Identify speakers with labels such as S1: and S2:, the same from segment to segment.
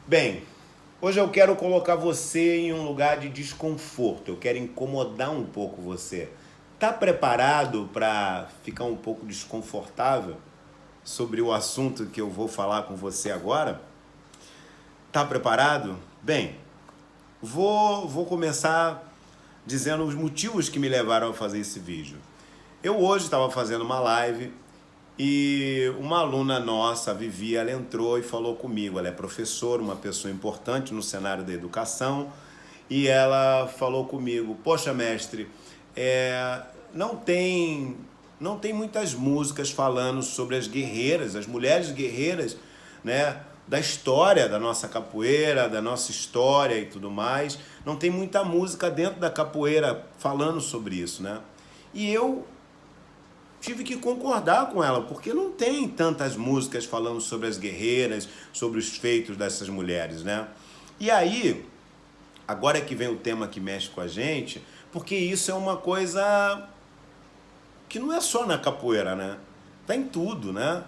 S1: Bem, hoje eu quero colocar você em um lugar de desconforto. Eu quero incomodar um pouco você. Tá preparado para ficar um pouco desconfortável sobre o assunto que eu vou falar com você agora? Tá preparado? Bem, vou começar dizendo os motivos que me levaram a fazer esse vídeo. Eu hoje estava fazendo uma live e uma aluna nossa, a Vivi, ela entrou e falou comigo. Ela é professora, uma pessoa importante no cenário da educação, e ela falou comigo: poxa, mestre, é, não tem, não tem muitas músicas falando sobre as guerreiras, as mulheres guerreiras, né? Da história da nossa capoeira, da nossa história e tudo mais. Não tem muita música dentro da capoeira falando sobre isso, né? E eu tive que concordar com ela, porque não tem tantas músicas falando sobre as guerreiras, sobre os feitos dessas mulheres, né? E aí, agora é que vem o tema que mexe com a gente, porque isso é uma coisa que não é só na capoeira, né? Tá em tudo, né?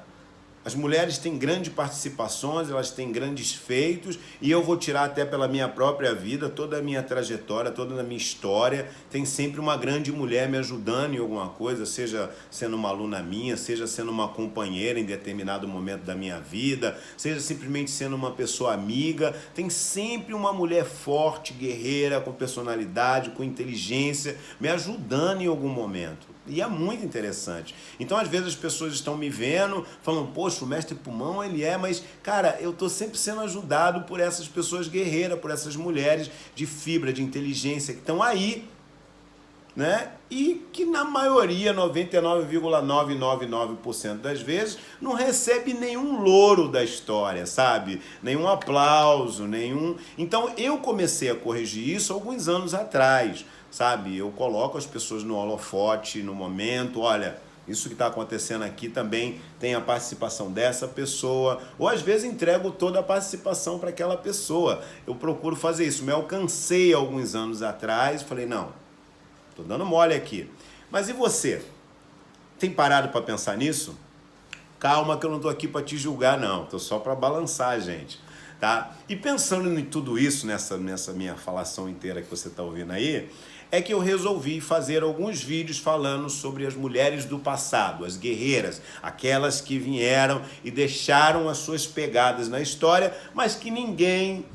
S1: As mulheres têm grandes participações, elas têm grandes feitos, e eu vou tirar até pela minha própria vida, toda a minha trajetória, toda a minha história, tem sempre uma grande mulher me ajudando em alguma coisa, seja sendo uma aluna minha, seja sendo uma companheira em determinado momento da minha vida, seja simplesmente sendo uma pessoa amiga, tem sempre uma mulher forte, guerreira, com personalidade, com inteligência, me ajudando em algum momento. E é muito interessante. Então, às vezes, as pessoas estão me vendo, falam: poxa, o mestre Pulmão, ele é, mas, cara, eu tô sempre sendo ajudado por essas pessoas guerreiras, por essas mulheres de fibra, de inteligência, que estão aí, né? E que na maioria, 99,999% das vezes, não recebe nenhum louro da história, sabe? Nenhum aplauso, nenhum... Então, eu comecei a corrigir isso alguns anos atrás, sabe? Eu coloco as pessoas no holofote, no momento: olha, isso que está acontecendo aqui também tem a participação dessa pessoa, ou às vezes entrego toda a participação para aquela pessoa. Eu procuro fazer isso. Me alcancei alguns anos atrás e falei: não, tô dando mole aqui. Mas e você? Tem parado para pensar nisso? Calma que eu não tô aqui para te julgar, não. Tô só para balançar a gente, tá? E pensando em tudo isso, nessa minha falação inteira que você tá ouvindo aí, é que eu resolvi fazer alguns vídeos falando sobre as mulheres do passado, as guerreiras, aquelas que vieram e deixaram as suas pegadas na história, mas que ninguém,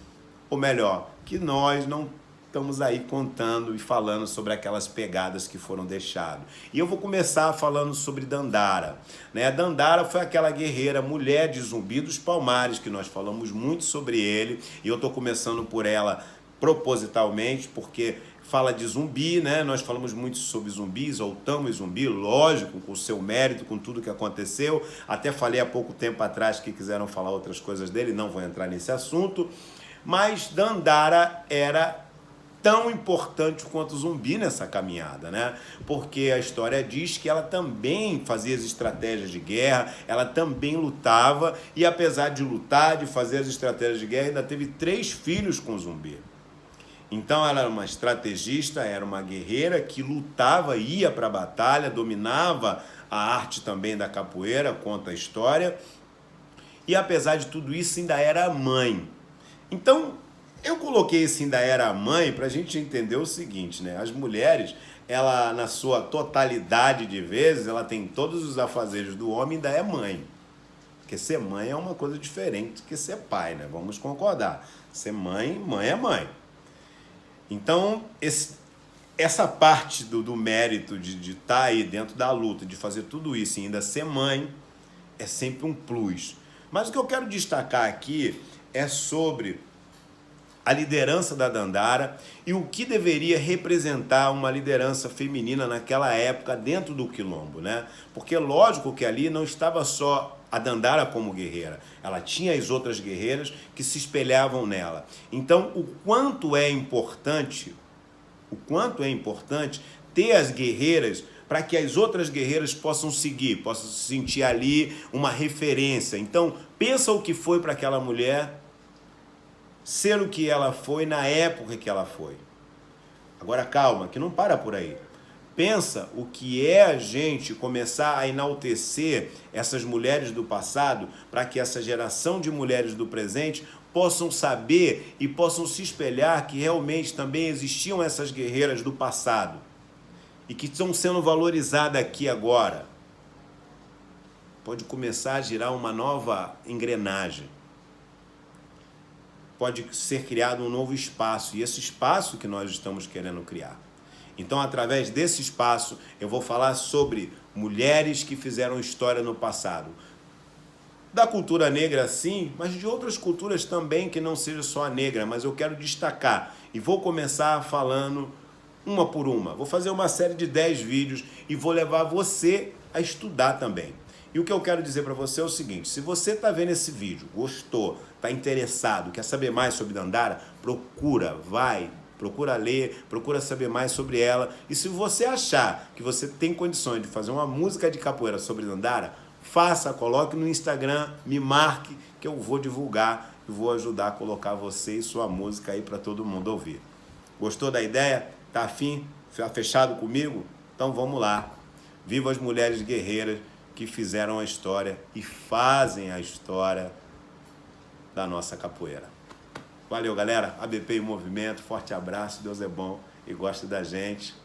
S1: ou melhor, que nós não estamos aí contando e falando sobre aquelas pegadas que foram deixadas. E eu vou começar falando sobre Dandara, né? Dandara foi aquela guerreira, mulher de Zumbi dos Palmares, que nós falamos muito sobre ele, e eu estou começando por ela propositalmente, porque fala de zumbi, né? Nós falamos muito sobre zumbi, exaltamos zumbi, lógico, com o seu mérito, com tudo que aconteceu. Até falei há pouco tempo atrás que quiseram falar outras coisas dele, não vou entrar nesse assunto. Mas Dandara era tão importante quanto Zumbi nessa caminhada, né? Porque a história diz que ela também fazia as estratégias de guerra, ela também lutava, e apesar de lutar, de fazer as estratégias de guerra, ainda teve 3 filhos com Zumbi. Então ela era uma estrategista, era uma guerreira que lutava, ia para a batalha, dominava a arte também da capoeira, conta a história, e apesar de tudo isso ainda era mãe. Então, eu coloquei esse ainda era mãe para a gente entender o seguinte, né? As mulheres, ela na sua totalidade de vezes, ela tem todos os afazeres do homem, ainda é mãe. Porque ser mãe é uma coisa diferente do que ser pai, né? Vamos concordar. Ser mãe, mãe é mãe. Então, essa parte do mérito de estar aí dentro da luta, de fazer tudo isso e ainda ser mãe, é sempre um plus. Mas o que eu quero destacar aqui é sobre a liderança da Dandara e o que deveria representar uma liderança feminina naquela época dentro do quilombo, né? Porque lógico que ali não estava só a Dandara como guerreira, ela tinha as outras guerreiras que se espelhavam nela. Então, o quanto é importante ter as guerreiras para que as outras guerreiras possam seguir, possam se sentir ali uma referência. Então, pensa o que foi para aquela mulher ser o que ela foi na época que ela foi. Agora calma, que não para por aí. Pensa o que é a gente começar a enaltecer essas mulheres do passado para que essa geração de mulheres do presente possam saber e possam se espelhar que realmente também existiam essas guerreiras do passado e que estão sendo valorizadas aqui agora. Pode começar a girar uma nova engrenagem. Pode ser criado um novo espaço, e esse espaço que nós estamos querendo criar. Então, através desse espaço, eu vou falar sobre mulheres que fizeram história no passado. Da cultura negra, sim, mas de outras culturas também, que não seja só a negra, mas eu quero destacar. E vou começar falando uma por uma. Vou fazer uma série de 10 vídeos e vou levar você a estudar também. E o que eu quero dizer para você é o seguinte: se você está vendo esse vídeo, gostou, está interessado, quer saber mais sobre Dandara, procura ler, procura saber mais sobre ela. E se você achar que você tem condições de fazer uma música de capoeira sobre Dandara, faça, coloque no Instagram, me marque, que eu vou divulgar e vou ajudar a colocar você e sua música aí para todo mundo ouvir. Gostou da ideia? Tá afim? Tá fechado comigo? Então vamos lá. Viva as mulheres guerreiras que fizeram a história e fazem a história da nossa capoeira. Valeu, galera. ABP em movimento. Forte abraço. Deus é bom e gosta da gente.